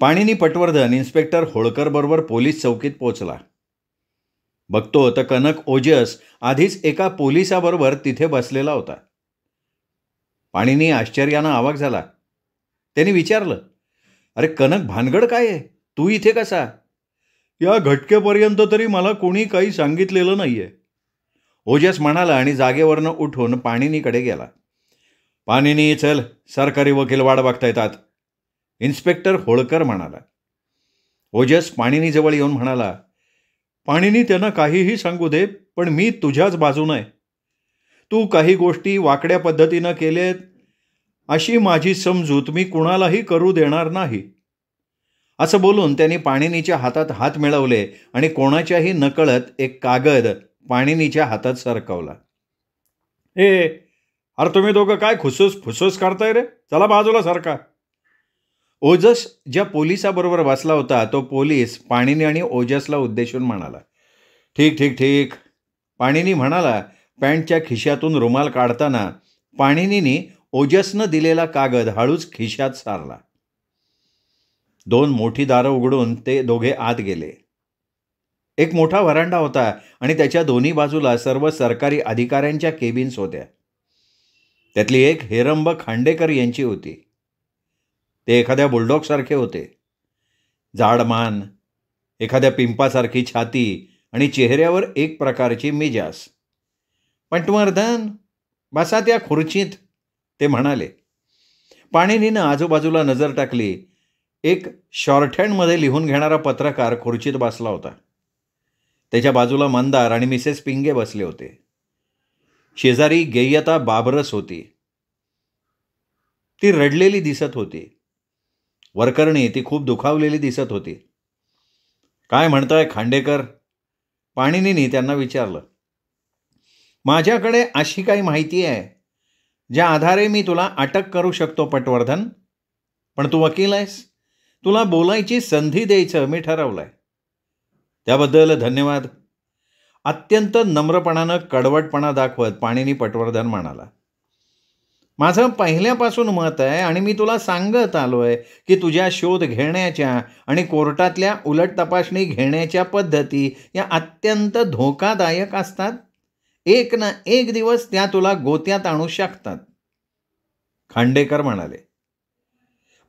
Panini Patwardhan inspector Holkar बरोबर police चौकीत पोचला. बघतो तर कनक ओजस आधीच एका पोलिसाबरोबर तिथे बसलेला होता. पाणिनी आश्चर्यानं अवाक झाला. त्यांनी विचारलं, अरे कनक, भानगड काय आहे? तू इथे कसा? या घटकेपर्यंत तरी मला कोणी काही सांगितलेलं नाहीये, ओजस म्हणाला आणि जागेवरनं उठून पाणिनीकडे गेला. पाणिनी, चल, सरकारी वकील वाट बघता येतात, इन्स्पेक्टर होळकर म्हणाला. ओजस पाणिनीजवळ येऊन म्हणाला, पाणिनी, त्यांना काहीही सांगू दे, पण मी तुझ्याच बाजूनं आहे. तू काही गोष्टी वाकड्या पद्धतीनं केलेत अशी माझी समजूत मी कुणालाही करू देणार नाही. असं बोलून त्यांनी पाणिनीच्या हातात हात मिळवले आणि कोणाच्याही नकळत एक कागद पाणिनीच्या हातात सरकवला. अरे तुम्ही दोघं काय खुसूस फुसूस करताय रे? चला बाजूला सारखा. ओजस ज्या पोलिसाबरोबर बसला होता तो पोलीस पाणिनी आणि ओजसला उद्देशून म्हणाला. ठीक ठीक ठीक, पाणिनी म्हणाला. पॅन्टच्या खिशातून रुमाल काढताना पाणिनीने ओजसनं दिलेला कागद हळूच खिशात सारला. 2 मोठी दारं उघडून ते दोघे आत गेले. एक मोठा व्हरांडा होता आणि त्याच्या दोन्ही बाजूला सर्व सरकारी अधिकाऱ्यांच्या केबिन्स होत्या. त्यातली एक हेरंब खांडेकर यांची होती. ते एखाद्या बुलडॉगसारखे होते. जाडमान, एखाद्या पिंपासारखी छाती आणि चेहऱ्यावर एक प्रकारची मिजास. पटवर्धन, बसा त्या खुर्चीत, ते म्हणाले. पाणिनीनं आजूबाजूला नजर टाकली. एक शॉर्टहँडमध्ये लिहून घेणारा पत्रकार खुर्चीत बसला होता. त्याच्या बाजूला मंदार आणि मिसेस पिंगे बसले होते. शेजारी गेय्यता बाबरस होती. ती रडलेली दिसत होती. वरकरणी ती खूप दुखावलेली दिसत होती. काय म्हणताय खांडेकर? पाणिनीने त्यांना विचारलं. माझ्याकडे अशी काही माहिती आहे ज्या आधारे मी तुला अटक करू शकतो पटवर्धन, पण तू वकील आहेस, तुला बोलायची संधी द्यायचं मी ठरवलंय. त्याबद्दल धन्यवाद, अत्यंत नम्रपणानं कडवटपणा दाखवत पाणिनी पटवर्धन म्हणाला. माझं पहिल्यापासून मत आहे आणि मी तुला सांगत आलोय की तुझ्या शोध घेण्याच्या आणि कोर्टातल्या उलट तपासणी घेण्याच्या पद्धती या अत्यंत धोकादायक असतात. एक ना एक दिवस त्या तुला गोत्यात आणू शकतात, खांडेकर म्हणाले.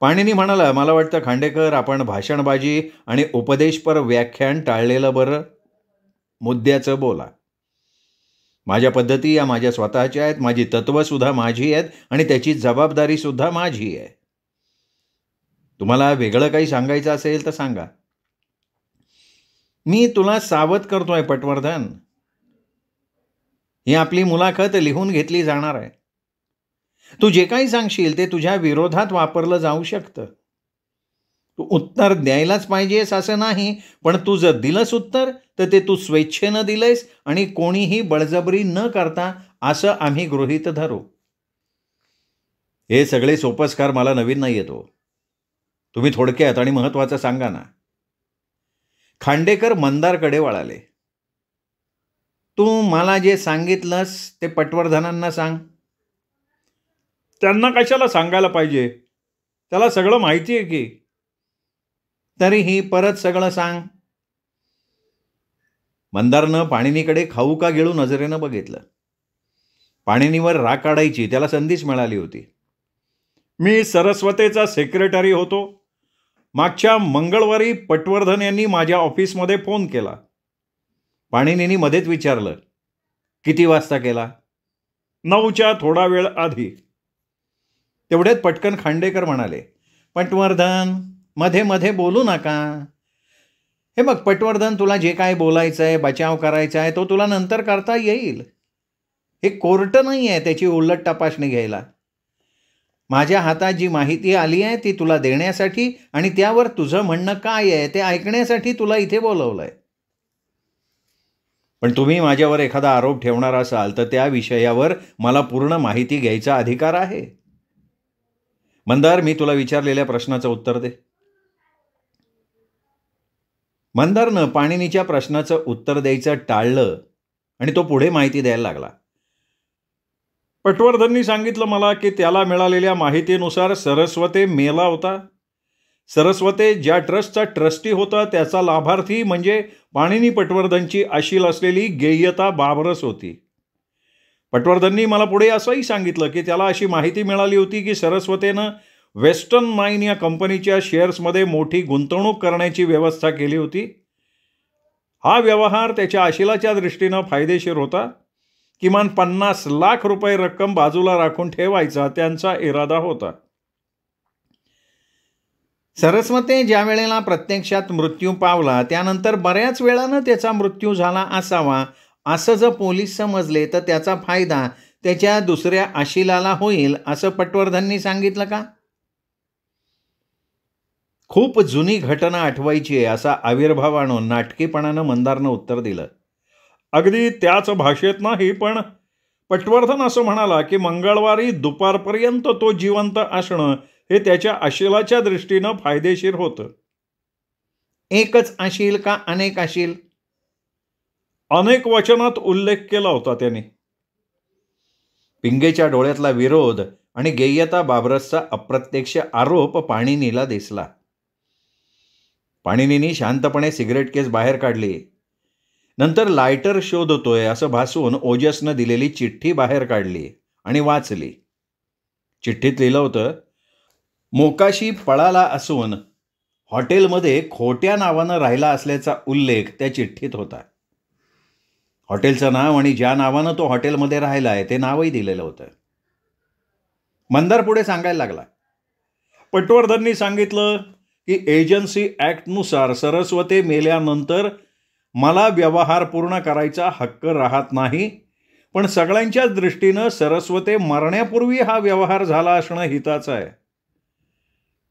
पाणिनी म्हणाला, मला वाटतं खांडेकर, आपण भाषणबाजी आणि उपदेशपर व्याख्यान टाळलेलं बरं. मुद्द्याचं बोला. माझ्या पद्धती या माझ्या स्वतःच्या आहेत, माझी तत्वसुद्धा माझी आहेत आणि त्याची जबाबदारीसुद्धा माझी आहे. तुम्हाला वेगळं काही सांगायचं असेल तर सांगा. मी तुला सावध करतोय पटवर्धन, ही आपली मुलाखत लिहून घेतली जाणार आहे. तू जे काही सांगशील ते तुझ्या विरोधात वापरलं जाऊ शकतं. तू उत्तर द्यायलाच पाहिजेस असं नाही, पण तू जर दिलंस उत्तर तर ते तू स्वेच्छेनं दिलंयस आणि कोणीही बळजबरी न करता, असं आम्ही गृहीत धरू. हे सगळे सोपस्कार मला नवीन नाही येतो. तुम्ही थोडक्यात आणि महत्त्वाचं सांगा ना. खांडेकर मंदारकडे वळाले. तू मला जे सांगितलंस ते पटवर्धनांना सांग. त्यांना कशाला सांगायला पाहिजे? त्याला सगळं माहिती आहे की. तरीही परत सगळं सांग. मंदारनं पाणिनीकडे खाऊ का गिळू नजरेनं बघितलं. पाणिनीवर राग काढायची त्याला संधीच मिळाली होती. मी सरस्वतेचा सेक्रेटरी होतो. मागच्या मंगळवारी पटवर्धन यांनी माझ्या ऑफिसमध्ये फोन केला. पाणिनींनी मध्येच विचारलं, किती वाजता केला? 9च्या थोडा वेळ आधी. तेवढ्यात पटकन खांडेकर म्हणाले, पटवर्धन, मध्ये मध्ये बोलू नका. हे बघ पटवर्धन, तुला जे काय बोलायचं आहे, बचाव करायचा आहे, तो तुला नंतर करता येईल. हे कोर्ट नाही आहे त्याची उलट तपासणी घ्यायला. माझ्या हातात जी माहिती आली आहे ती तुला देण्यासाठी आणि त्यावर तुझं म्हणणं काय आहे ते ऐकण्यासाठी तुला इथे बोलवलंय. पण तुम्ही माझ्यावर एखादा आरोप ठेवणार असाल तर त्या विषयावर मला पूर्ण माहिती घ्यायचा अधिकार आहे. मंदार, मी तुला विचारलेल्या प्रश्नाचं उत्तर दे. मंदारनं पाणिनीच्या प्रश्नाचं उत्तर द्यायचं टाळलं आणि तो पुढे माहिती द्यायला लागला. पटवर्धननी सांगितलं मला की त्याला मिळालेल्या माहितीनुसार सरस्वते मेला होता. सरस्वते ज्या ट्रस्टचा ट्रस्टी होता त्याचा लाभार्थी म्हणजे पाणिनी पटवर्धनची अशील असलेली गेय्यता बाबरस होती. पटवर्धननी मला पुढे असंही सांगितलं की त्याला अशी माहिती मिळाली होती की सरस्वतेनं वेस्टर्न माइन या कंपनीच्या शेअर्समध्ये मोठी गुंतवणूक करण्याची व्यवस्था केली होती. हा व्यवहार त्याच्या अशिलाच्या दृष्टीनं फायदेशीर होता. किमान 50 लाख रुपये रक्कम बाजूला राखून ठेवायचा त्यांचा इरादा होता. सरस्वते ज्या वेळेला प्रत्यक्षात मृत्यू पावला त्यानंतर बऱ्याच वेळानं त्याचा मृत्यू झाला असावा असं जर पोलीस समजले तर त्याचा फायदा त्याच्या दुसऱ्या अशिलाला होईल असं पटवर्धननी सांगितलं का? खूप जुनी घटना आठवायची आहे असा आविर्भाव आणून नाटकीपणानं मंदारनं उत्तर दिलं. अगदी त्याच भाषेत नाही, पण पटवर्धन असं म्हणाला की मंगळवारी दुपारपर्यंत तो जिवंत असणं हे त्याच्या अशिलाच्या दृष्टीनं फायदेशीर होतं. एकच अशील का अनेक अशील? अनेक वचनात उल्लेख केला होता त्याने. पिंगेच्या डोळ्यातला विरोध आणि गेय्यता बाबरसचा अप्रत्यक्ष आरोप पाणिनीला दिसला. पाणिनीनी शांतपणे सिगरेट केस बाहेर काढली. नंतर लायटर शोधतोय असं भासून ओजसनं दिलेली चिठ्ठी बाहेर काढली आणि वाचली. चिठ्ठीत लिहिलं होतं, मोकाशी पळाला असून हॉटेलमध्ये खोट्या नावानं राहिला असल्याचा उल्लेख त्या चिठ्ठीत होता. हॉटेलचं नाव आणि ज्या नावानं तो हॉटेलमध्ये राहिला आहे ते नावही दिलेलं होतं. मंदार पुढे सांगायला लागला, पटवर्धननी सांगितलं की एजन्सी ॲक्टनुसार सरस्वते मेल्यानंतर मला व्यवहार पूर्ण करायचा हक्क राहत नाही, पण सगळ्यांच्याच दृष्टीनं सरस्वते मरण्यापूर्वी हा व्यवहार झाला असणं हिताचं आहे.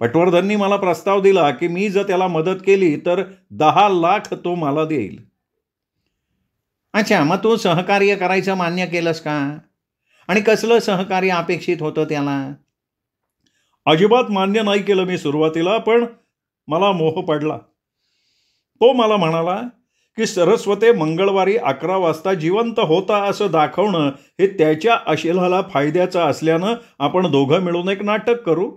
पटवर्धननी मला प्रस्ताव दिला की मी जर त्याला मदत केली तर 10 लाख तो मला देईल. अच्छा, मग तू सहकार्य करायचं मान्य केलंस का? आणि कसलं सहकार्य अपेक्षित होतं त्याला? अजिबात मान्य नाही केलं मी सुरुवातीला, पण मला मोह पडला. तो मला म्हणाला की सरस्वते मंगळवारी 11 वाजता जिवंत होता असं दाखवणं हे त्याच्या अशिलाला फायद्याचं असल्यानं आपण दोघं मिळून एक नाटक करू,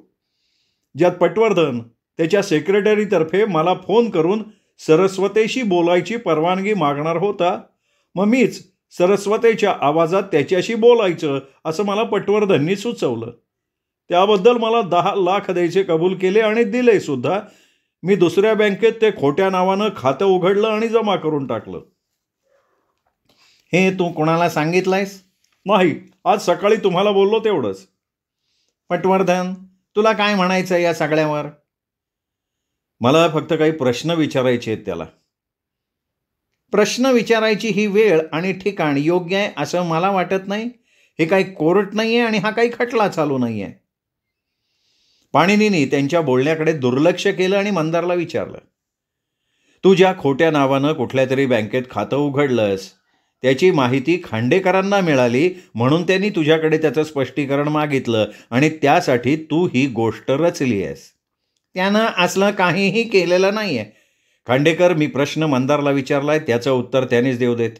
ज्यात पटवर्धन त्याच्या सेक्रेटरीतर्फे मला फोन करून सरस्वतेशी बोलायची परवानगी मागणार होता. मग मीच सरस्वतेच्या आवाजात त्याच्याशी बोलायचं असं मला पटवर्धननी सुचवलं. त्याबद्दल मला 10 लाख द्यायचे कबूल केले आणि दिले सुद्धा. मी दुसऱ्या बँकेत ते खोट्या नावानं खातं उघडलं आणि जमा करून टाकलं. हे तू कोणाला सांगितलंयस? नाही, आज सकाळी तुम्हाला बोललो तेवढंच. पटवर्धन, तुला काय म्हणायचं या सगळ्यावर? मला फक्त काही प्रश्न विचारायचे आहेत त्याला. प्रश्न विचारायची ही वेळ आणि ठिकाण योग्य आहे असं मला वाटत नाही. हे काही कोर्ट नाही आहे आणि हा काही खटला चालू नाही आहे. पाणिनीनी त्यांच्या बोलण्याकडे दुर्लक्ष केलं आणि मंदारला विचारलं, तू ज्या खोट्या नावानं कुठल्या तरी बँकेत खातं उघडलंस त्याची माहिती खांडेकरांना मिळाली म्हणून त्यांनी तुझ्याकडे त्याचं स्पष्टीकरण मागितलं आणि त्यासाठी तू ही गोष्ट रचली आहेस. त्यानं असलं काहीही केलेलं नाही आहे. खांडेकर, मी प्रश्न मंदारला विचारलाय त्याचं उत्तर त्यानेच देऊ देत.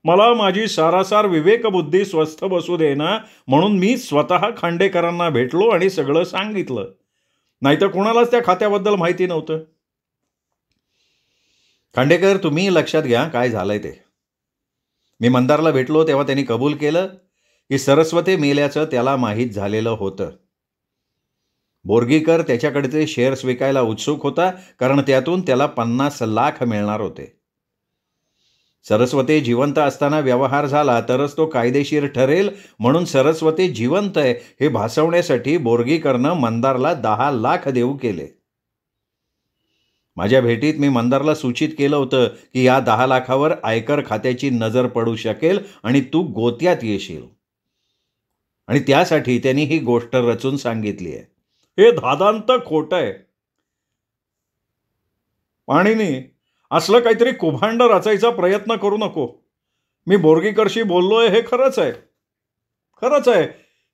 मला माझी सारासार विवेकबुद्धी स्वस्थ बसू दे ना, म्हणून मी स्वतः खांडेकरांना भेटलो आणि सगळं सांगितलं. नाहीतर कोणालाच त्या खात्याबद्दल माहिती नव्हतं. खांडेकर, तुम्ही लक्षात घ्या काय झालंय ते. मी मंदारला भेटलो तेव्हा त्यांनी कबूल केलं की सरस्वते मेल्याचं त्याला माहीत झालेलं होतं. बोर्गीकर त्याच्याकडचे शेअर्स विकायला उत्सुक होता कारण त्यातून त्याला 50 लाख मिळणार होते. सरस्वते जिवंत असताना व्यवहार झाला तरच तो कायदेशीर ठरेल म्हणून सरस्वते जिवंत आहे हे भासवण्यासाठी बोर्गीकरनं मंदारला 10 लाख देऊ केले. माझ्या भेटीत मी मंदारला सूचित केलं होतं की या 10 लाखावर आयकर खात्याची नजर पडू शकेल आणि तू गोत्यात येशील, आणि त्यासाठी त्यांनी ही गोष्ट रचून सांगितली आहे. हे धादांत खोटं आहे. पाणिनी, असलं काहीतरी कुभांड रचायचा प्रयत्न करू नको. मी बोर्गीकरशी बोललोय हे खरंच आहे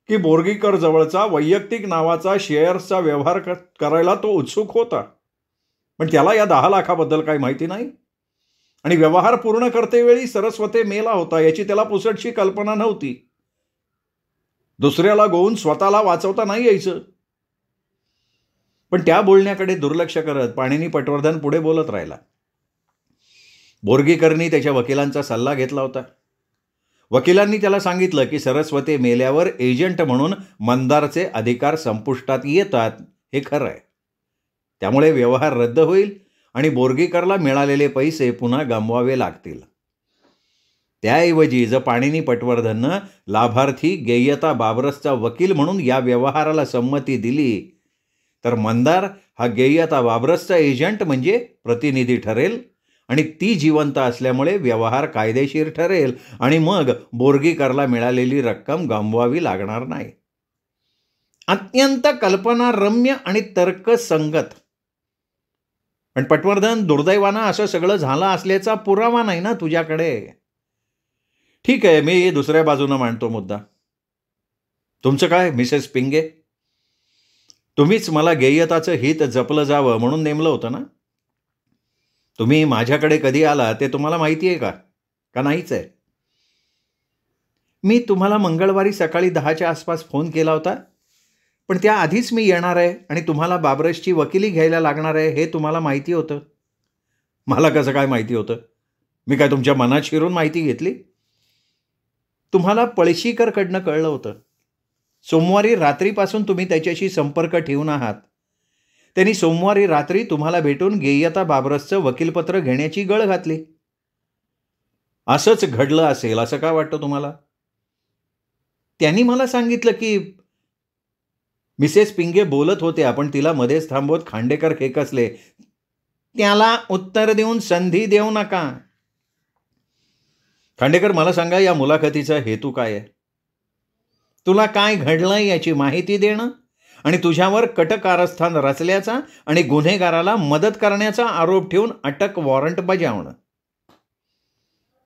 की बोर्गीकर जवळचा वैयक्तिक नावाचा शेअर्सचा व्यवहार करायला तो उत्सुक होता, पण त्याला या 10 लाखाबद्दल काही माहिती नाही आणि व्यवहार पूर्ण करतेवेळी सरस्वते मेला होता याची त्याला पुसटशी कल्पना नव्हती. दुसऱ्याला गोवून स्वतःला वाचवता नाही यायचं. पण त्या बोलण्याकडे दुर्लक्ष करत पाणिनी पटवर्धन पुढे बोलत राहिला. बोर्गीकरनी त्याच्या वकिलांचा सल्ला घेतला होता. वकिलांनी त्याला सांगितलं की सरस्वती मेल्यावर एजंट म्हणून मंदारचे अधिकार संपुष्टात येतात, हे खरं आहे. त्यामुळे व्यवहार रद्द होईल आणि बोर्गीकरला मिळालेले पैसे पुन्हा गमवावे लागतील. त्याऐवजी जर पाणिनी पटवर्धननं लाभार्थी गेयता बाबरसचा वकील म्हणून या व्यवहाराला संमती दिली तर मंदार हा गेयता बाबरसचा एजंट म्हणजे प्रतिनिधी ठरेल आणि ती जिवंत असल्यामुळे व्यवहार कायदेशीर ठरेल आणि मग बोर्गीकरला मिळालेली रक्कम गमवावी लागणार नाही. अत्यंत कल्पनारम्य आणि तर्कसंगत. पण पटवर्धन, दुर्दैवानं असं सगळं झालं असल्याचा पुरावा नाही ना तुझ्याकडे. ठीक आहे, मी दुसऱ्या बाजूनं मांडतो मुद्दा. तुमचं काय मिसेस पिंगे, तुम्हीच मला गेयताचं हित जपलं जावं म्हणून नेमलं होतं ना. तुम्ही माझ्याकडे कधी आला ते तुम्हाला माहिती आहे का नाहीच आहे? मी तुम्हाला मंगळवारी सकाळी 10च्या आसपास फोन केला होता, पण त्याआधीच मी येणार आहे आणि तुम्हाला बाबरसची वकिली घ्यायला लागणार आहे हे तुम्हाला माहिती होतं. मला कसं काय माहिती होतं? मी काय तुमच्या मनात शिरून माहिती घेतली? तुम्हाला पळशीकरकडनं कळलं होतं. सोमवारी रात्रीपासून तुम्ही त्याच्याशी संपर्क ठेवून आहात. त्यांनी सोमवारी रात्री तुम्हाला भेटून गेयता बाबरसचं वकीलपत्र घेण्याची गळ घातली. असंच घडलं असेल असं का वाटतं तुम्हाला? त्यांनी मला सांगितलं की मिसेस पिंगे बोलत होत्या, पण तिला मध्येच थांबवत खांडेकर खेकसले, त्याला उत्तर देऊन संधी देऊ नका. खांडेकर, मला सांगा, या मुलाखतीचा हेतू काय आहे? तुला काय घडलं याची माहिती देणं आणि तुझ्यावर कटकारस्थान रचल्याचा आणि गुन्हेगाराला मदत करण्याचा आरोप ठेवून अटक वॉरंट बजावणं.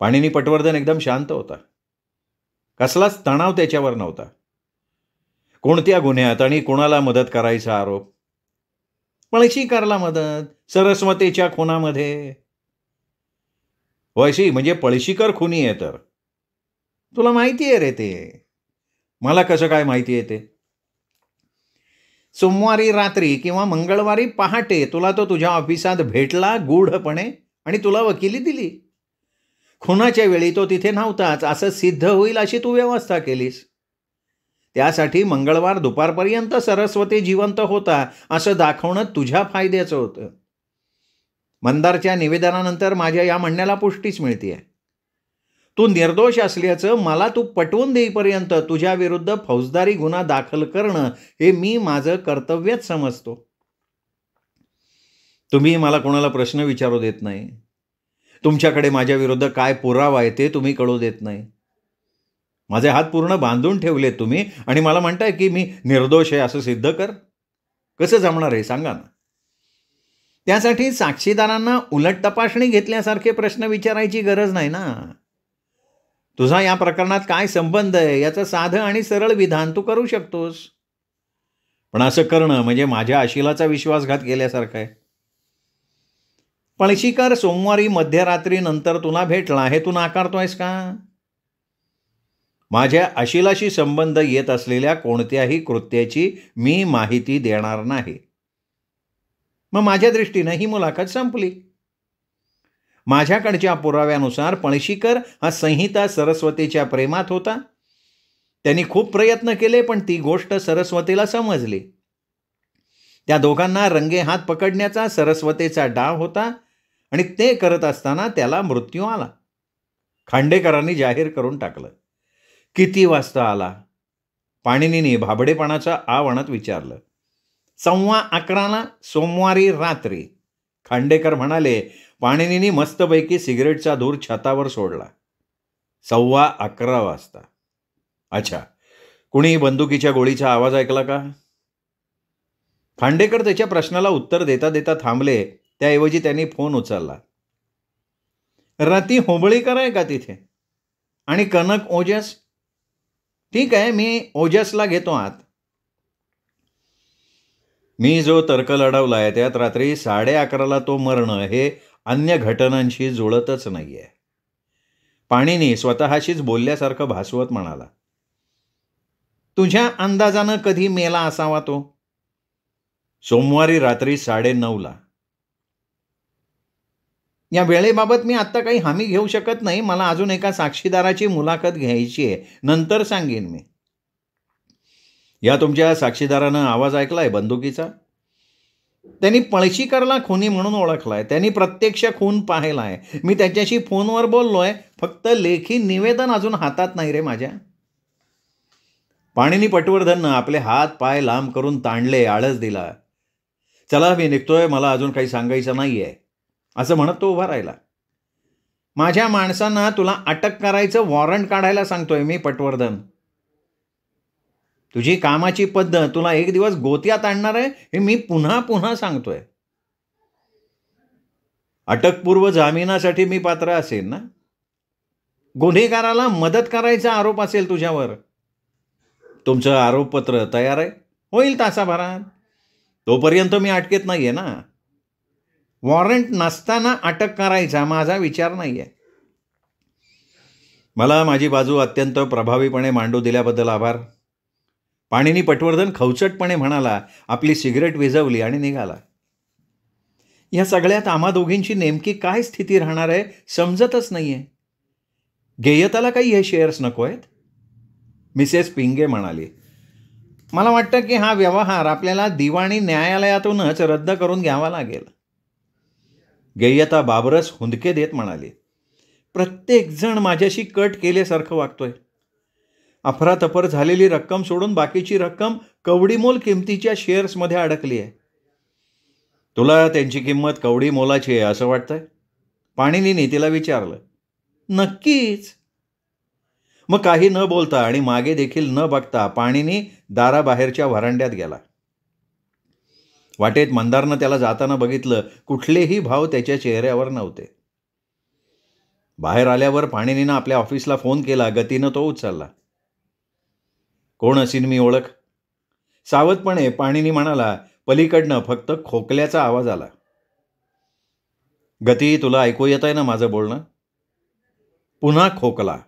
पाणिनी पटवर्धन एकदम शांत होता. कसलाच तणाव त्याच्यावर नव्हता. कोणत्या गुन्ह्यात आणि कोणाला मदत करायचा आरोप? पळशीकरला मदत, सरस्वतीच्या खुनामध्ये. वैशी म्हणजे पळशीकर खुनी आहे तर तुला माहिती आहे रे ते. मला कसं काय माहिती आहे ते? सोमवारी रात्री किंवा मंगळवारी पहाटे तुला तो तुझ्या ऑफिसात भेटला गूढपणे आणि तुला वकिली दिली. खुनाच्या वेळी तो तिथे नव्हताच असं सिद्ध होईल अशी तू व्यवस्था केलीस. त्यासाठी मंगळवार दुपारपर्यंत सरस्वती जिवंत होता असं दाखवणं तुझ्या फायद्याचं होतं. मंदारच्या निवेदनानंतर माझ्या या म्हणण्याला पुष्टीच मिळते. तू निर्दोष असल्याचं मला तू पटवून देईपर्यंत तुझ्या विरुद्ध फौजदारी गुन्हा दाखल करणं हे मी माझं कर्तव्यच समजतो. तुम्ही मला कोणाला प्रश्न विचारू देत नाही. तुमच्याकडे माझ्या विरुद्ध काय पुरावा आहे ते तुम्ही कळू देत नाही. माझे हात पूर्ण बांधून ठेवलेत तुम्ही आणि मला म्हणताय की मी निर्दोष आहे असं सिद्ध कर. कसं जमणार आहे सांगा ना. त्यासाठी साक्षीदारांना उलट तपासणी घेतल्यासारखे प्रश्न विचारायची गरज नाही ना. तुझा या प्रकरणात काय संबंध आहे याचं साधं आणि सरळ विधान तू करू शकतोस. पण असं करणं म्हणजे माझ्या अशिलाचा विश्वासघात केल्यासारखं आहे. पळशीकर सोमवारी मध्यरात्रीनंतर तुला भेटला हे तू नाकारतोयस का? माझ्या अशिलाशी संबंध येत असलेल्या कोणत्याही कृत्याची मी माहिती देणार नाही. मग माझ्या दृष्टीनं ही मुलाखत संपली. माझ्याकडच्या पुराव्यानुसार पळशीकर हा संहिता सरस्वतीच्या प्रेमात होता. त्यांनी खूप प्रयत्न केले पण ती गोष्ट सरस्वतीला समजली. त्या दोघांना रंगेहात पकडण्याचा सरस्वतीचा डाव होता आणि ते करत असताना त्याला मृत्यू आला. खांडेकरांनी जाहीर करून टाकलं. किती वाजता आला? पाणिनीने भाबडेपणाचा आव आणत विचारलं. 11:15 सोमवारी रात्री. खांडेकर म्हणाले. पाणिनीने मस्तपैकी सिगरेटचा धूर छतावर सोडला. 11:15 वाजता. अच्छा, कुणी बंदुकीच्या गोळीचा आवाज ऐकला का? खांडेकर त्याच्या प्रश्नाला उत्तर देता देता थांबले. त्याऐवजी त्यांनी फोन उचलला. रती होबळीकर आहे का तिथे? आणि कनक ओजस? ठीक आहे, मी ओजसला घेतो आत. मी जो तर्क लढवलाय त्यात रात्री 11:30ला तो मरणं हे अन्य घटनांशी जुळतच नाहीये. पाणिनी स्वतःशीच बोलल्यासारखं भासवत म्हणाला. तुझ्या अंदाजानं कधी मेला असावा तो? सोमवारी रात्री 9:30ला. या वेळेबाबत मी आत्ता काही हमी घेऊ शकत नाही. मला अजून एका साक्षीदाराची मुलाखत घ्यायची आहे. नंतर सांगेन मी. या तुमच्या साक्षीदारानं आवाज ऐकलाय बंदुकीचा? त्यांनी पळशीकरला खुनी म्हणून ओळखलाय. त्यांनी प्रत्यक्ष खून पाहिलाय. मी त्याच्याशी फोनवर बोललोय. फक्त लेखी निवेदन अजून हातात नाही रे माझ्या. पाणिनी पटवर्धननं आपले हात पाय लांब करून ताणले, आळस दिला. चला मी निघतोय, मला अजून काही सांगायचं नाहीये, असं म्हणत तो उभा राहिला. माझ्या माणसांना तुला अटक करायचं वॉरंट काढायला सांगतोय मी पटवर्धन. तुझी कामाची पद्धत तुला एक दिवस गोत्यात आणणार आहे हे मी पुन्हा पुन्हा सांगतोय. अटकपूर्व जामिनासाठी मी पात्र असेल ना? गुन्हेगाराला मदत करायचा आरोप असेल तुझ्यावर, तुमचं आरोपपत्र तयार आहे? होईल तासाभरात. तोपर्यंत मी अटकेत नाहीये ना. वॉरंट नसताना अटक करायचा माझा विचार नाहीये. मला माझी बाजू अत्यंत प्रभावीपणे मांडू दिल्याबद्दल आभार. पाणिनी पटवर्धन खवचटपणे म्हणाला, आपली सिगरेट विझवली आणि निघाला. या सगळ्यात आम्हा दोघींची नेमकी काय स्थिती राहणार आहे समजतच नाहीये. गेयताला काही हे शेअर्स नको आहेत? मिसेस पिंगे म्हणाली. मला वाटतं की हा व्यवहार आपल्याला दिवाणी न्यायालयातूनच रद्द करून घ्यावा लागेल. गेयता बाबरस हुंदके देत म्हणाली. प्रत्येकजण माझ्याशी कट केल्यासारखं वागतोय. अफरातफर झालेली रक्कम सोडून बाकीची रक्कम कवडीमोल किमतीच्या शेअर्समध्ये अडकली आहे. तुला त्यांची किंमत कवडी मोलाची आहे असं वाटतंय? पाणिनीने तिला विचारलं. नक्कीच. मग काही न बोलता आणि मागे देखील न बघता पाणिनी दाराबाहेरच्या व्हरांड्यात गेला. वाटेत मंदारनं त्याला जाताना बघितलं. कुठलेही भाव त्याच्या चेहऱ्यावर नव्हते. बाहेर आल्यावर पाणिनीनं आपल्या ऑफिसला फोन केला. गतीनं तो उचलला. कोण असीन मी ओळख? सावधपणे पाणिनी म्हणाला. पलीकडनं फक्त खोकल्याचा आवाज आला. गती, तुला ऐकू येत आहे ना माझं बोलणं? पुन्हा खोकला.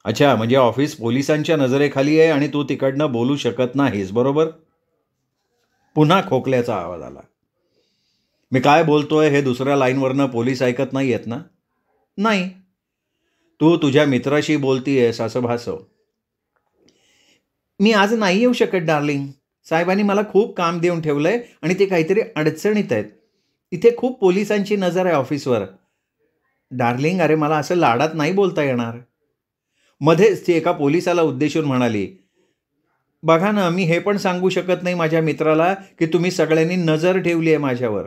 अच्छा, म्हणजे ऑफिस पोलिसांच्या नजरेखाली आहे आणि तू तिकडनं बोलू शकत नाहीस, बरोबर? पुन्हा खोकल्याचा आवाज आला. मी काय बोलतोय हे दुसऱ्या लाईनवरनं पोलीस ऐकत नाही आहेत ना? नाही. तू तुझ्या मित्राशी बोलतीयस असं भासव. मी आज नाही येऊ शकत डार्लिंग. साहेबांनी मला खूप काम देऊन ठेवलंय आणि ते काहीतरी अडचणीत आहेत. इथे खूप पोलिसांची नजर आहे ऑफिसवर. डार्लिंग, अरे मला असं लाडात नाही बोलता येणार. मध्येच ती एका पोलिसाला उद्देशून म्हणाली. बघा ना, मी हे पण सांगू शकत नाही माझ्या मित्राला की तुम्ही सगळ्यांनी नजर ठेवली आहे माझ्यावर.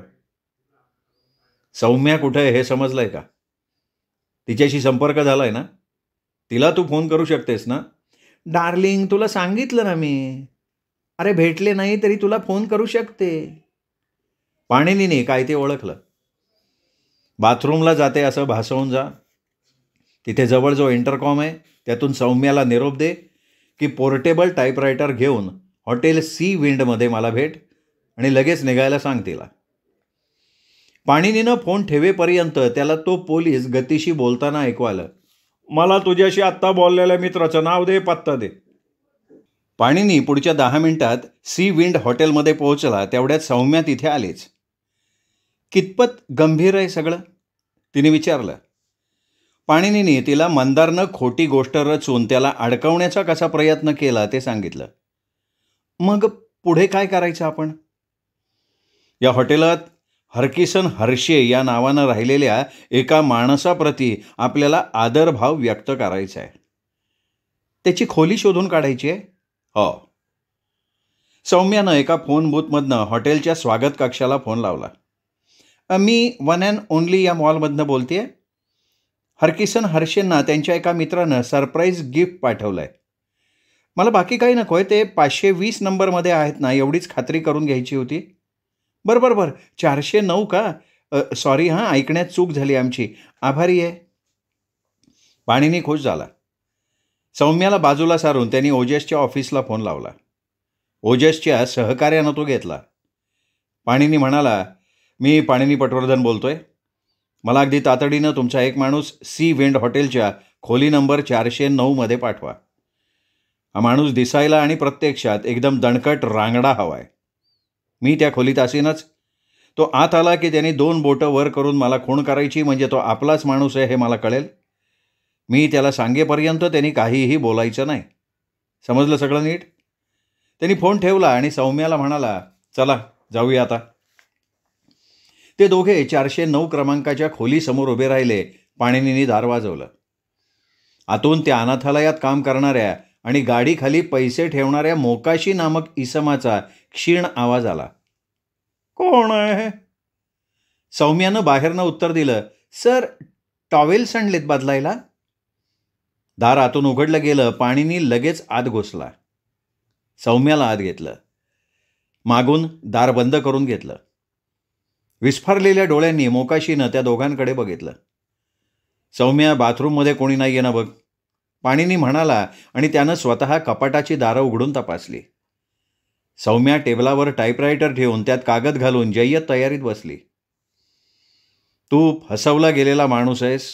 सौम्या कुठे आहे हे समजलंय का? तिच्याशी संपर्क झालाय ना? तिला तू फोन करू शकतेस ना? डार्लिंग, तुला सांगितलं ना मी. अरे भेटले नाही तरी तुला फोन करू शकते. पाणिनीने काय ते ओळखलं. बाथरूमला जाते असं भासवून जा. तिथे जवळ जो इंटरकॉम आहे त्यातून सौम्याला निरोप दे की पोर्टेबल टाईपरायटर घेऊन हॉटेल सी विंडमध्ये मला भेट आणि लगेच निघायला सांग तिला. पाणिनीनं फोन ठेवेपर्यंत त्याला तो पोलीस गतीशी बोलताना ऐकू आलं. मला तुझ्याशी आत्ता बोललेल्या मित्राचं नाव दे, पत्ता दे. पाणिनी पुढच्या 10 मिनिटात सी विंड हॉटेलमध्ये पोहोचला. तेवढ्यात सौम्या तिथे आलीच. कितपत गंभीर आहे सगळं? तिने विचारलं. पाणिनीने तिला मंदारनं खोटी गोष्ट रचून त्याला अडकवण्याचा कसा प्रयत्न केला ते सांगितलं. मग पुढे काय करायचं आपण? या हॉटेलात हरकिसन हर्षे या नावानं राहिलेल्या एका माणसाप्रती आपल्याला आदरभाव व्यक्त करायचा आहे. त्याची खोली शोधून काढायची आहे. हो. सौम्यानं एका फोन बूथमधनं हॉटेलच्या स्वागत कक्षाला फोन लावला. मी वन अँड ओनली या मॉलमधनं बोलतेय. हरकिसन हर्षेंना त्यांच्या एका मित्रानं सरप्राईज गिफ्ट पाठवलं आहे. मला बाकी काही नको आहे. ते 520 नंबरमध्ये आहेत ना, एवढीच खात्री करून घ्यायची होती. बरं 409 का? सॉरी हां, ऐकण्यात चूक झाली आमची. आभारी आहे. पाणिनी खुश झाला. सौम्याला बाजूला सारून त्यांनी ओजसच्या ऑफिसला फोन लावला. ओजसच्या सहकार्यानं तो घेतला. पाणिनी म्हणाला, मी पाणिनी पटवर्धन बोलतोय. मला अगदी तातडीनं तुमचा एक माणूस सी विंड हॉटेलच्या खोली नंबर 409मध्ये पाठवा. हा माणूस दिसायला आणि प्रत्यक्षात एकदम दणकट रांगडा हवा आहे. मी त्या खोलीत असेनच. तो आत आला की त्याने 2 बोटं वर करून मला खूण करायची, म्हणजे तो आपलाच माणूस आहे हे मला कळेल. मी त्याला सांगेपर्यंत त्यांनी काहीही बोलायचं नाही. समजलं सगळं नीट? त्यांनी फोन ठेवला आणि सौम्याला म्हणाला, चला जाऊया आता. ते दोघे 409 क्रमांकाच्या खोलीसमोर उभे राहिले. पाणिनीने दार वाजवलं. आतून त्या अनाथालयात काम करणाऱ्या आणि गाडीखाली पैसे ठेवणाऱ्या मोकाशी नामक इसमाचा क्षीण आवाज आला. कोण आहे? सौम्यानं बाहेरनं उत्तर दिलं, सर, टॉवेल्स आणलेत बदलायला. दार आतून उघडलं गेलं. पाणिनी लगेच आत घुसला. सौम्याला आत घेतलं. मागून दार बंद करून घेतलं. विस्फारलेल्या डोळ्यांनी मोकाशीनं त्या दोघांकडे बघितलं. सौम्या, बाथरूममध्ये कोणी नाही आहे ना बघ, पाणिनी म्हणाला आणि त्यानं स्वतः कपाटाची दारं उघडून तपासली. सौम्या टेबलावर टाईपरायटर ठेवून त्यात कागद घालून जय्यत तयारीत बसली. तू फसवला गेलेला माणूस आहेस.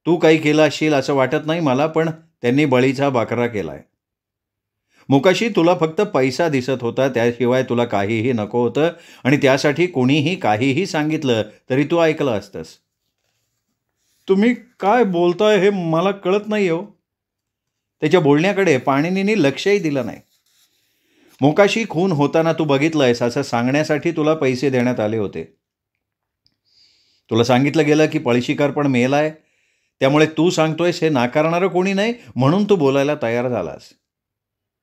तू काही केलं असशील असं वाटत नाही मला, पण त्यांनी बळीचा बाकरा केलाय. मोकाशी, तुला फक्त पैसा दिसत होता, त्याशिवाय तुला काहीही नको होतं, आणि त्यासाठी कोणीही काहीही सांगितलं तरी तू ऐकलं असतंस. तुम्ही काय बोलताय हे मला कळत नाही हो. त्याच्या बोलण्याकडे पाणिनीने लक्षही दिलं नाही. मोकाशी, खून होताना तू बघितलंयस असं सांगण्यासाठी तुला पैसे देण्यात आले होते. तुला सांगितलं गेलं की पळशीकर पण मेलाय, त्यामुळे तू सांगतोयस हे नाकारणारं कोणी नाही म्हणून तू बोलायला तयार झालास.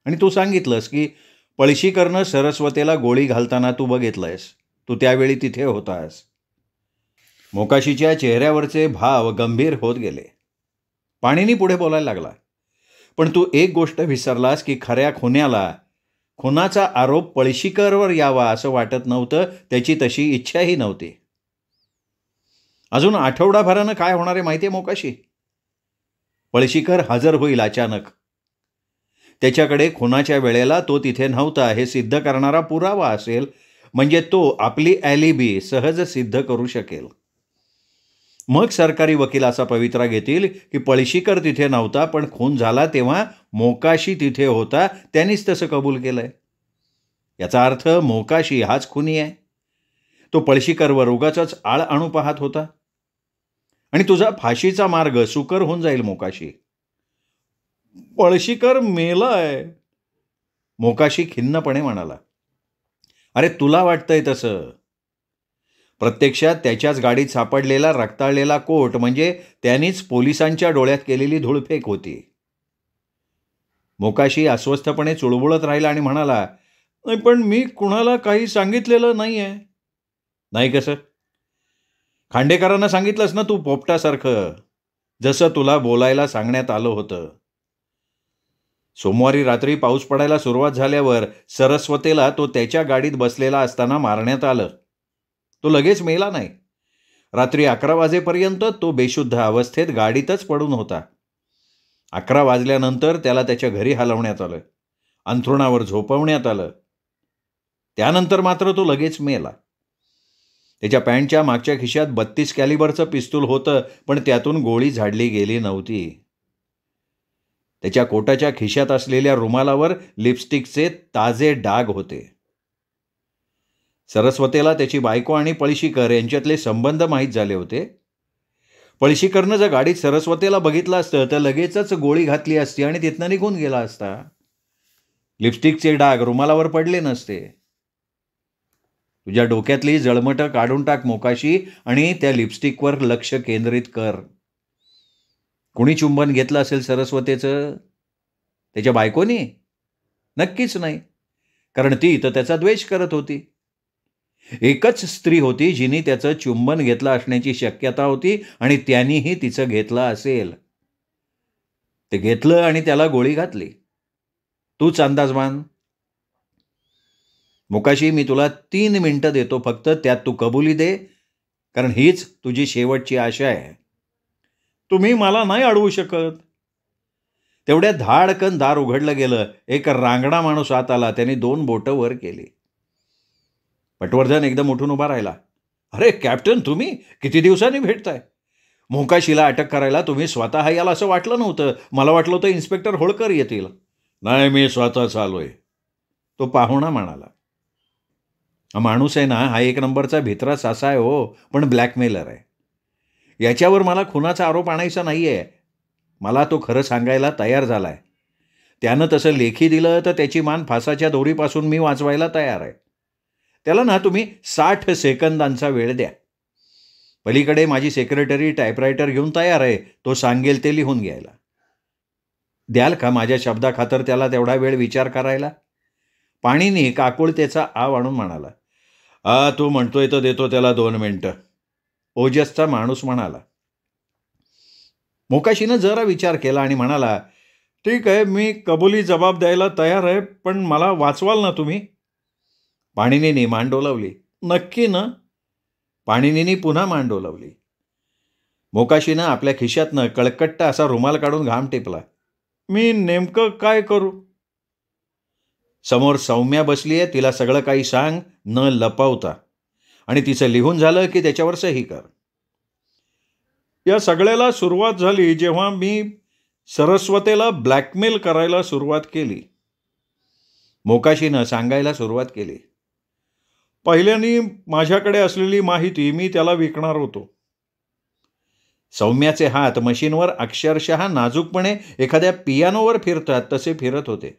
आणि तू सांगितलंस की पळशीकरनं सरस्वतीला गोळी घालताना तू बघितलंयस. तू त्यावेळी तिथे होतास. मोकाशीच्या चेहऱ्यावरचे भाव गंभीर होत गेले. पाणिनी पुढे बोलायला लागला, पण तू एक गोष्ट विसरलास की खऱ्या खुनाचा आरोप पळशीकरवर यावा असं वाटत नव्हतं. त्याची तशी इच्छाही नव्हती. अजून आठवडाभरानं काय होणार आहे माहिती आहे मोकाशी? पळशीकर हजर होईल अचानक. त्याच्याकडे खुनाच्या वेळेला तो तिथे नव्हता हे सिद्ध करणारा पुरावा असेल, म्हणजे तो आपली ॲलिबी सहज सिद्ध करू शकेल. मग सरकारी वकील असा पवित्रा घेतील की पळशीकर तिथे नव्हता, पण खून झाला तेव्हा मोकाशी तिथे होता, त्यांनीच तसं कबूल केलंय. याचा अर्थ मोकाशी हाच खुनी आहे. तो पळशीकरवर उगाचच आळ आणू पाहत होता. आणि तुझा फाशीचा मार्ग सुकर होऊन जाईल मोकाशी. पळशीकर मेलाय, मोकाशी खिन्नपणे म्हणाला. अरे, तुला वाटतंय तसं. प्रत्यक्षात त्याच्याच गाडीत सापडलेला रक्ताळलेला कोट म्हणजे त्यांनीच पोलिसांच्या डोळ्यात केलेली धूळफेक होती. मोकाशी अस्वस्थपणे चुळबुळत राहिला आणि म्हणाला, नाही, पण मी कुणाला काही सांगितलेलं नाही आहे. नाही कसं? खांडेकरांना सांगितलंस ना तू पोपटासारखं, जसं तुला बोलायला सांगण्यात आलं होतं. सोमवारी रात्री पाऊस पडायला सुरुवात झाल्यावर सरस्वतीला तो त्याच्या गाडीत बसलेला असताना मारण्यात आलं. तो लगेच मेला नाही. रात्री 11 वाजेपर्यंत तो बेशुद्ध अवस्थेत गाडीतच पडून होता. 11 वाजल्यानंतर त्याला त्याच्या घरी हलवण्यात आलं, अंथरुणावर झोपवण्यात आलं. त्यानंतर मात्र तो लगेच मेला. त्याच्या पॅन्टच्या मागच्या खिशात 32 कॅलिबरचं पिस्तूल होतं, पण त्यातून गोळी झाडली गेली नव्हती. त्याच्या कोटाच्या खिशात असलेल्या रुमालावर लिपस्टिकचे ताजे डाग होते. सरस्वतीला त्याची बायको आणि पळशीकर यांच्यातले संबंध माहीत झाले होते. पळशीकरनं जर गाडीत सरस्वतीला बघितलं असतं तर लगेचच गोळी घातली असती आणि तिथनं निघून गेला असता. लिपस्टिकचे डाग रुमालावर पडले नसते. तुझ्या डोक्यातली जळमटं काढून टाक मोकाशी आणि त्या लिपस्टिकवर लक्ष केंद्रित कर. कुणी चुंबन घेतलं असेल सरस्वतीचं? त्याच्या बायकोनी? नक्कीच नाही, कारण ती तर त्याचा द्वेष करत होती. एकच स्त्री होती जिने त्याचं चुंबन घेतलं असण्याची शक्यता होती आणि त्यानीही तिचं घेतलं असेल. ते घेतलं आणि त्याला गोळी घातली. तूच अंदाज मान. मोकाशी, मी तुला 3 मिनिटं देतो फक्त, त्यात तू कबुली दे, कारण हीच तुझी शेवटची आशा आहे. तुम्ही मला नाही अडवू शकत. तेवढ्या धाडकन दार उघडलं गेलं. एक रांगडा माणूस आत आला. त्याने 2 बोटं वर केली. पटवर्धन एकदम उठून उभा राहिला. अरे कॅप्टन, तुम्ही किती दिवसांनी भेटताय? मोकाशीला अटक करायला तुम्ही स्वतः याल असं वाटलं नव्हतं. मला वाटलं होतं इन्स्पेक्टर होळकर येतील. नाही, मी स्वतःच आलोय, तो पाहुणा म्हणाला. हा माणूस आहे ना, हा एक नंबरचा भित्रा सासा आहे हो, पण ब्लॅकमेलर आहे. याच्यावर मला खुनाचा आरोप आणायचा नाही आहे. मला तो खरं सांगायला तयार झाला आहे. त्यानं तसं लेखी दिलं तर त्याची मान फासाच्या दोरीपासून मी वाचवायला तयार आहे. त्याला ना तुम्ही 60 सेकंदांचा वेळ द्या. पलीकडे माझी सेक्रेटरी टायपरायटर घेऊन तयार आहे, तो सांगेल ते लिहून घ्यायला. द्याल का माझ्या शब्दाखातर त्याला तेवढा वेळ विचार करायला? पाणीनी काकुळतेचा आव आणून म्हणाला, तू म्हणतोय तर देतो त्याला 2 मिनिटं. ओजसचा माणूस म्हणाला. मोकाशीनं जरा विचार केला आणि म्हणाला, ठीक आहे, मी कबुली जबाब द्यायला तयार आहे, पण मला वाचवाल ना तुम्ही? पाणिनीनी मान डोलावली. नक्की ना? पाणिनीनी पुन्हा मान डोलावली. मोकाशीनं आपल्या खिशातनं कळकट्टा असा रुमाल काढून घाम टिपला. मी नेमकं काय करू? समोर सौम्या बसली आहे, तिला सगळं काही सांग न लपवता, आणि तिचं लिहून झालं की त्याच्यावर सही कर. या सगळ्याला सुरुवात झाली जेव्हा मी सरस्वतीला ब्लॅकमेल करायला सुरुवात केली. मोकाशीनं सांगायला सुरुवात केली. पहिल्यानी माझ्याकडे असलेली माहिती मी त्याला विकणार होतो. सौम्याचे हात मशीनवर अक्षरशः नाजूकपणे एखाद्या पियानोवर फिरतात तसे फिरत होते.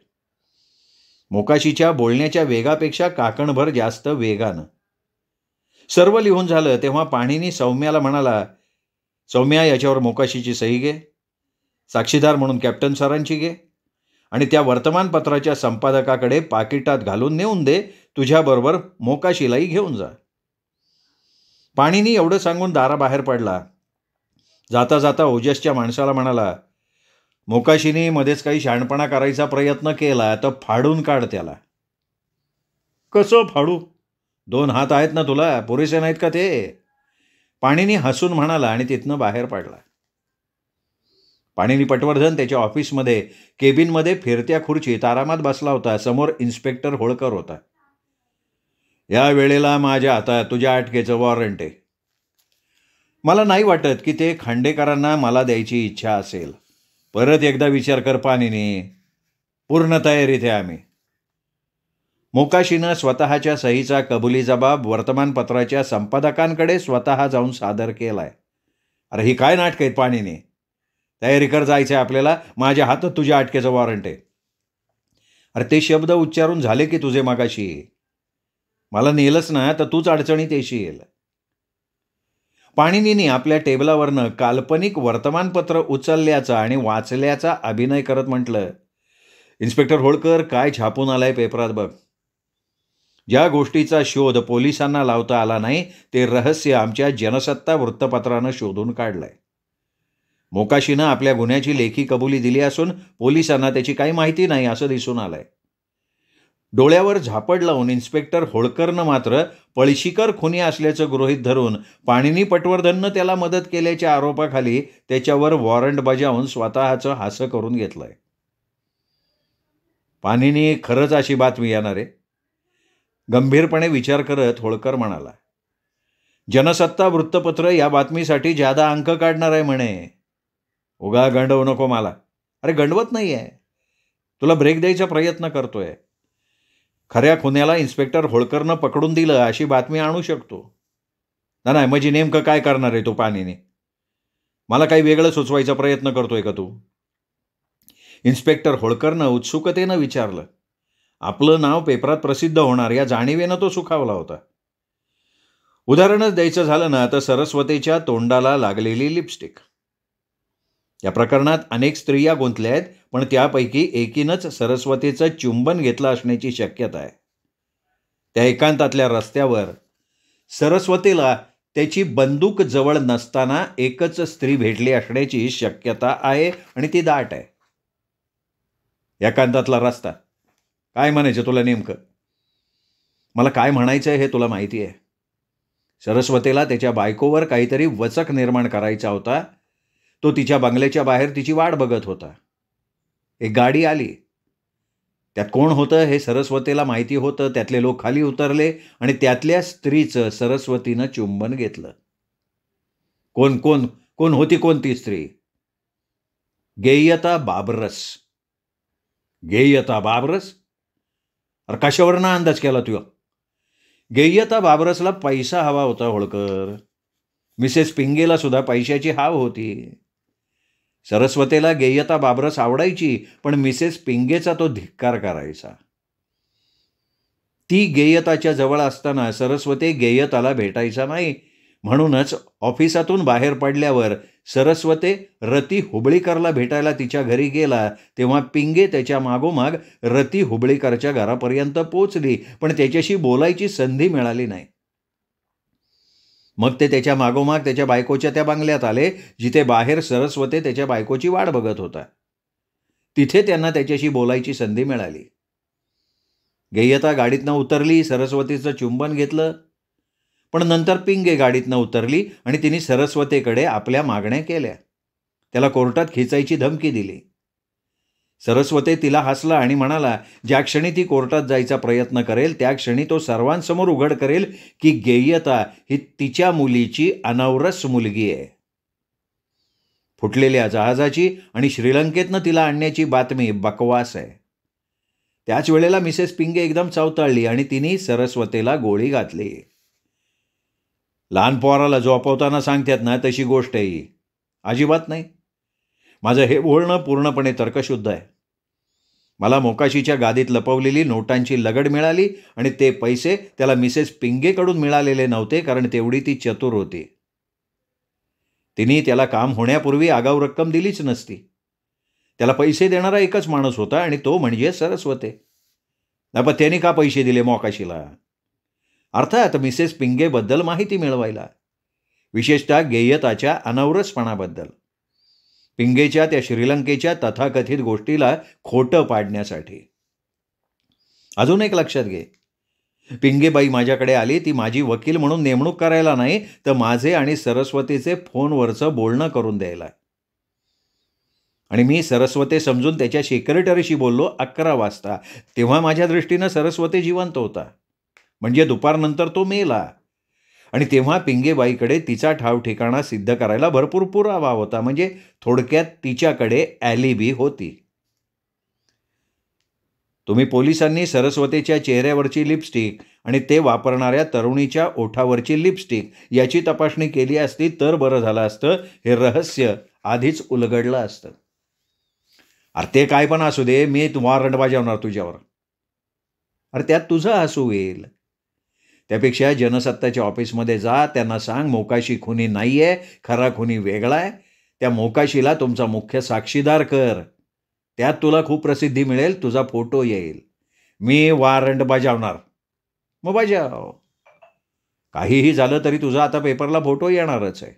मोकाशीच्या बोलण्याच्या वेगापेक्षा काकणभर जास्त वेगानं. सर्व लिहून झालं तेव्हा पाणीनी सौम्याला म्हणाला, सौम्या, याच्यावर मोकाशीची सही घे, साक्षीदार म्हणून कॅप्टन सरांची घे, आणि त्या वर्तमानपत्राच्या संपादकाकडे पाकिटात घालून नेऊन दे. तुझ्याबरोबर मोकाशीलाही घेऊन जा. पाणीनी एवढं सांगून दाराबाहेर पडला. जाता जाता ओजसच्या माणसाला म्हणाला, मोकाशीने मध्येच काही शहाणपणा करायचा प्रयत्न केला तर फाडून काढ त्याला. कसं फाडू? 2 हात आहेत ना तुला, पुरेसे नाहीत का ते? पाणीनी हसून म्हणाला आणि तिथनं बाहेर पडला. पाणीनी पटवर्धन त्याच्या ऑफिसमध्ये केबिनमध्ये फिरत्या खुर्चीत आरामात बसला होता. समोर इन्स्पेक्टर होळकर होता. या वेळेला माझ्या हातात तुझ्या अटकेचं वॉरंट आहे. मला नाही वाटत की ते खांडेकरांना मला द्यायची इच्छा असेल. परत एकदा विचार कर पाणीनी. पूर्ण तयारीत आहे आम्ही. मोकाशीनं स्वतःच्या सहीचा कबुली जबाब वर्तमानपत्राच्या संपादकांकडे स्वतः जाऊन सादर केलाय. अरे ही काय नाटक आहेत पाणीनी? तयारी कर, जायचं आहे आपल्याला. माझ्या हातात तुझ्या अटकेचं वॉरंट आहे. अरे ते शब्द उच्चारून झाले की तुझे मागाशी. मला नेलंच ना तर तूच अडचणीत येशील. पाणिनीने आपल्या टेबलावरनं काल्पनिक वर्तमानपत्र उचलल्याचा आणि वाचल्याचा अभिनय करत म्हटलं, इन्स्पेक्टर होळकर, काय छापून आलाय पेपरात बघ. ज्या गोष्टीचा शोध पोलिसांना लावता आला नाही ते रहस्य आमच्या जनसत्ता वृत्तपत्रानं शोधून काढलंय. मोकाशीनं आपल्या गुन्ह्याची लेखी कबुली दिली असून पोलिसांना त्याची काही माहिती नाही असं दिसून आलंय. डोळ्यावर झापड लावून इन्स्पेक्टर होळकरनं मात्र पळशीकर खुनी असल्याचं गृहीत धरून पाणिनी पटवर्धननं त्याला मदत केल्याच्या आरोपाखाली त्याच्यावर वॉरंट बजावून स्वतःचं हास्य करून घेतलंय. पाणिनी खरंच अशी बातमी येणार आहे? गंभीरपणे विचार करत होळकर म्हणाला. जनसत्ता वृत्तपत्र या बातमीसाठी जादा अंक काढणार आहे म्हणे. उगा गंडवू नको मला. अरे गंडवत नाही आहे, तुला ब्रेक द्यायचा प्रयत्न करतोय. खऱ्या खुन्याला इन्स्पेक्टर होळकरनं पकडून दिलं अशी बातमी आणू शकतो. नाही, म्हणजे नेमकं काय करणार आहे तो पाणीने? मला काही वेगळं सुचवायचा प्रयत्न करतोय का तू? इन्स्पेक्टर होळकरनं उत्सुकतेनं विचारलं. आपलं नाव पेपरात प्रसिद्ध होणार या जाणीवेनं तो सुखावला होता. उदाहरणच द्यायचं झालं ना तर सरस्वतीच्या तोंडाला लागलेली लिपस्टिक. या प्रकरणात अनेक स्त्रिया गुंतल्या आहेत, पण त्यापैकी एकीनंच सरस्वतीचं चुंबन घेतलं असण्याची शक्यता आहे. त्या एकांतातल्या रस्त्यावर सरस्वतीला त्याची बंदूक जवळ नसताना एकच स्त्री भेटली असण्याची शक्यता आहे आणि ती दाट आहे. एकांतातला रस्ता काय म्हणायचं तुला नेमकं? मला काय म्हणायचं आहे हे तुला माहिती आहे. सरस्वतीला त्याच्या बायकोवर काहीतरी वचक निर्माण करायचा होता. तो तिच्या बंगल्याच्या बाहेर तिची वाट बघत होता. एक गाडी आली. त्यात कोण होतं हे सरस्वतीला माहिती होतं. त्यातले लोक खाली उतरले आणि त्यातल्या स्त्रीचं सरस्वतीनं चुंबन घेतलं. कोण कोण कोण होती कोणती स्त्री? गेयता बाबरस. गेयता बाबरस? अरे कशावरनं अंदाज केला तुझा? गेय्यता बाबरसला पैसा हवा होता होळकर. मिसेस पिंगेला सुद्धा पैशाची हाव होती. सरस्वतीला गेय्यता बाबरस आवडायची, पण मिसेस पिंगेचा तो धिक्कार करायचा. ती गेय्यताच्या जवळ असताना सरस्वती गेय्यताला भेटायचा नाही. म्हणूनच ऑफिसातून बाहेर पडल्यावर सरस्वती रती हुबळीकरला भेटायला तिच्या घरी गेला, तेव्हा पिंगे त्याच्या मागोमाग रती हुबळीकरच्या घरापर्यंत पोचली, पण त्याच्याशी बोलायची संधी मिळाली नाही. मग ते त्याच्या मागोमाग त्याच्या बायकोच्या त्या बंगल्यात आले, जिथे बाहेर सरस्वती त्याच्या बायकोची वाट बघत होता. तिथे त्यांना त्याच्याशी बोलायची संधी मिळाली. गेय्यता गाडीतनं उतरली, सरस्वतीचं चुंबन घेतलं, पण नंतर पिंगे गाडीतनं उतरली आणि तिने सरस्वतीकडे आपल्या मागण्या केल्या. त्याला कोर्टात खेचायची धमकी दिली. सरस्वती तिला हसला आणि म्हणाला, ज्या क्षणी ती कोर्टात जायचा प्रयत्न करेल त्या क्षणी तो सर्वांसमोर उघड करेल की गेय्यता ही तिच्या मुलीची अनवरस मुलगी आहे. फुटलेल्या जहाजाची आणि श्रीलंकेतनं तिला आणण्याची बातमी बकवास आहे. त्याच वेळेला मिसेस पिंगे एकदम चवताळली आणि तिने सरस्वतीला गोळी घातली. लहान पोराला झोपवताना सांगतात ना, तशी गोष्ट आहे ही. अजिबात नाही. माझं हे बोलणं पूर्णपणे तर्कशुद्ध आहे. मला मोकाशीच्या गादीत लपवलेली नोटांची लगड मिळाली आणि ते पैसे त्याला मिसेस पिंगेकडून मिळालेले नव्हते, कारण तेवढी ती चतुर होती. तिने त्याला काम होण्यापूर्वी आगाऊ रक्कम दिलीच नसती. त्याला पैसे देणारा एकच माणूस होता आणि तो म्हणजे सरस्वती. पण त्याने का पैसे दिले मोकाशीला? अर्थात मिसेस पिंगेबद्दल माहिती मिळवायला, विशेषतः गेय्यताच्या अनवरसपणाबद्दल. पिंगेच्या त्या श्रीलंकेच्या तथाकथित गोष्टीला खोटं पाडण्यासाठी. अजून एक लक्षात घे, पिंगेबाई माझ्याकडे आली ती माझी वकील म्हणून नेमणूक करायला नाही, तर माझे आणि सरस्वतीचे फोनवरचं बोलणं करून द्यायला. आणि मी सरस्वती समजून त्याच्या सेक्रेटरीशी बोललो 11 वाजता. तेव्हा माझ्या दृष्टीनं सरस्वती जिवंत होता, म्हणजे दुपारनंतर तो मेला. आणि तेव्हा पिंगेबाईकडे तिचा ठाव ठिकाणा सिद्ध करायला भरपूर पुरावा होता, म्हणजे थोडक्यात तिच्याकडे ॲलिबी होती. तुम्ही पोलिसांनी सरस्वतीच्या चेहऱ्यावरची लिपस्टिक आणि ते वापरणाऱ्या तरुणीच्या ओठावरची लिपस्टिक याची तपासणी केली असती तर बरं झालं असतं. हे रहस्य आधीच उलगडलं असतं. अरे ते काय पण असू दे, मी वॉरंट बजावणार तुझ्यावर. अरे त्यात तुझं हसू येईल. त्यापेक्षा जनसत्ताच्या ऑफिसमध्ये जा, त्यांना सांग मोकाशी खुनी नाही आहे, खरा खुनी वेगळा आहे. त्या मोकाशीला तुमचा मुख्य साक्षीदार कर. त्यात तुला खूप प्रसिद्धी मिळेल, तुझा फोटो येईल. मी वॉरंट बजावणार. मग बजाव. काहीही झालं तरी तुझा आता पेपरला फोटो येणारच आहे.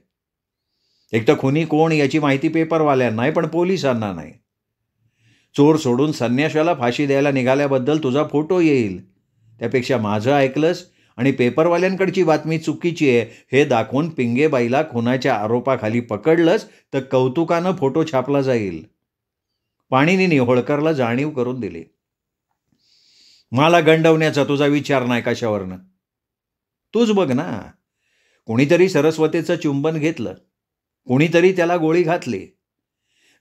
एक तर खुनी कोण याची माहिती पेपरवाल्यांना आहे, पण पोलिसांना नाही. चोर सोडून संन्याशाला फाशी द्यायला निघाल्याबद्दल तुझा फोटो येईल. त्यापेक्षा माझं ऐकलंस आणि पेपरवाल्यांकडची बातमी चुकीची आहे हे दाखवून पिंगेबाईला खुनाच्या आरोपाखाली पकडलंस तर कौतुकानं फोटो छापला जाईल. पाणिनीने होळकरला जाणीव करून दिली. मला गंडवण्याचा तुझा विचार नाही कशावरनं. तूच बघ ना, कोणीतरी सरस्वतीचं चुंबन घेतलं, कोणीतरी त्याला गोळी घातली.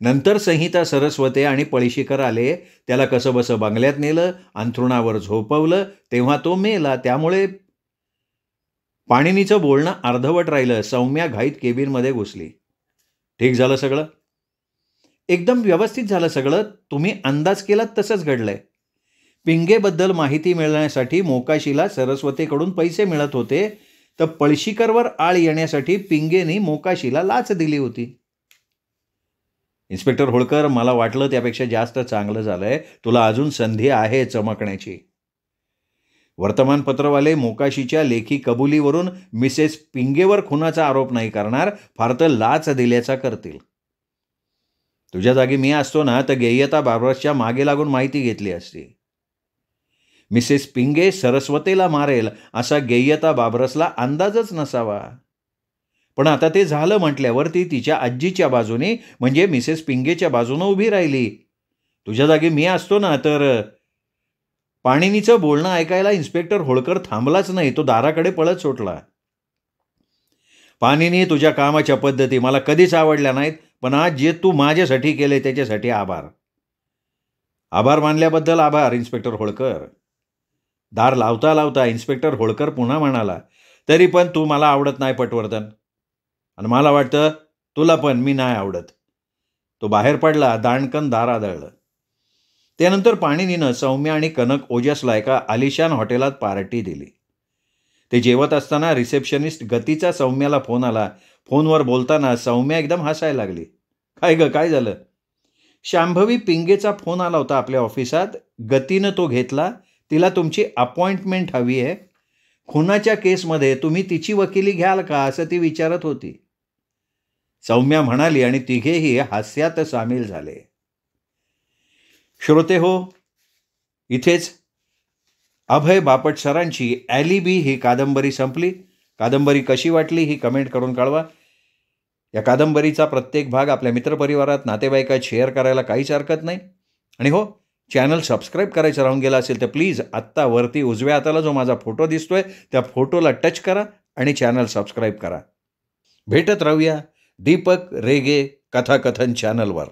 नंतर संहिता सरस्वती आणि पळशीकर आले, त्याला कसंबसं बंगल्यात नेलं, अंथरुणावर झोपवलं, तेव्हा तो मेला. त्यामुळे पाणिनीचं बोलणं अर्धवट राहिलं. सौम्या घाईत केबिनमध्ये घुसली. ठीक झालं सगळं? एकदम व्यवस्थित झालं सगळं. तुम्ही अंदाज केलात तसंच घडलंय. पिंगेबद्दल माहिती मिळण्यासाठी मोकाशीला सरस्वतीकडून पैसे मिळत होते, तर पळशीकरवर आळ येण्यासाठी पिंगेनी मोकाशीला लाच दिली होती. इन्स्पेक्टर होळकर, मला वाटलं त्यापेक्षा जास्त चांगलं झालंय. तुला अजून संधी आहे चमकण्याची. वर्तमानपत्रवाले मोकाशीच्या लेखी कबुलीवरून मिसेस पिंगेवर खुनाचा आरोप नाही करणार, फार तर लाच दिल्याचा करतील. तुझ्या जागी मी असतो ना, तर गेय्यता बाबरसच्या मागे लागून माहिती घेतली असती. मिसेस पिंगे सरस्वतीला मारेल असा गेय्यता बाबरसला अंदाजच नसावा. पण आता ते झालं म्हटल्यावर ती तिच्या आजीच्या बाजूने, म्हणजे मिसेस पिंगेच्या बाजूनं उभी राहिली. तुझ्या जागी मी असतो ना, तर पाणिनीचं बोलणं ऐकायला इन्स्पेक्टर होळकर थांबलाच नाही. तो दाराकडे पळत सुटला. पाणिनी, तुझ्या कामाच्या पद्धती मला कधीच आवडल्या नाहीत, पण आज जे तू माझ्यासाठी केले त्याच्यासाठी आभार. आभार मानल्याबद्दल आभार इन्स्पेक्टर होळकर. दार लावता लावता इन्स्पेक्टर होळकर पुन्हा म्हणाला, तरी पण तू मला आवडत नाही पटवर्धन. आणि मला वाटतं तुला पण मी नाही आवडत. तो बाहेर पडला. दाणकन दार आदळलं. त्यानंतर पाणिनीनं सौम्या आणि कनक ओजसला एका आलिशान हॉटेलात पार्टी दिली. ते जेवत असताना रिसेप्शनिस्ट गतीचा सौम्याला फोन आला. फोनवर बोलताना सौम्या एकदम हसायला लागली. काय झालं? शांभवी पिंगेचा फोन आला होता आपल्या ऑफिसात. गतीनं तो घेतला. तिला तुमची अपॉइंटमेंट हवी आहे. खुनाच्या केसमध्ये तुम्ही तिची वकिली घ्याल का असं ती विचारत होती. सौम्या म्हणाली आणि तिघेही हास्यात सामील झाले. श्रोते हो, इथेच अभय बापट सरांची ॲलिबी ही कादंबरी संपली. कादंबरी कशी वाटली ही कमेंट करून कळवा. या कादंबरीचा प्रत्येक भाग आपल्या मित्रपरिवारात, नातेवाईकात शेअर करायला काहीच हरकत नाही. आणि हो, चॅनल सबस्क्राईब करायचं राहून गेलं असेल तर प्लीज आत्ता वरती उजव्या हाताला जो माझा फोटो दिसतोय त्या फोटोला टच करा आणि चॅनल सबस्क्राईब करा. भेटत राहूया दीपक रेगे कथाकथन चॅनलवर.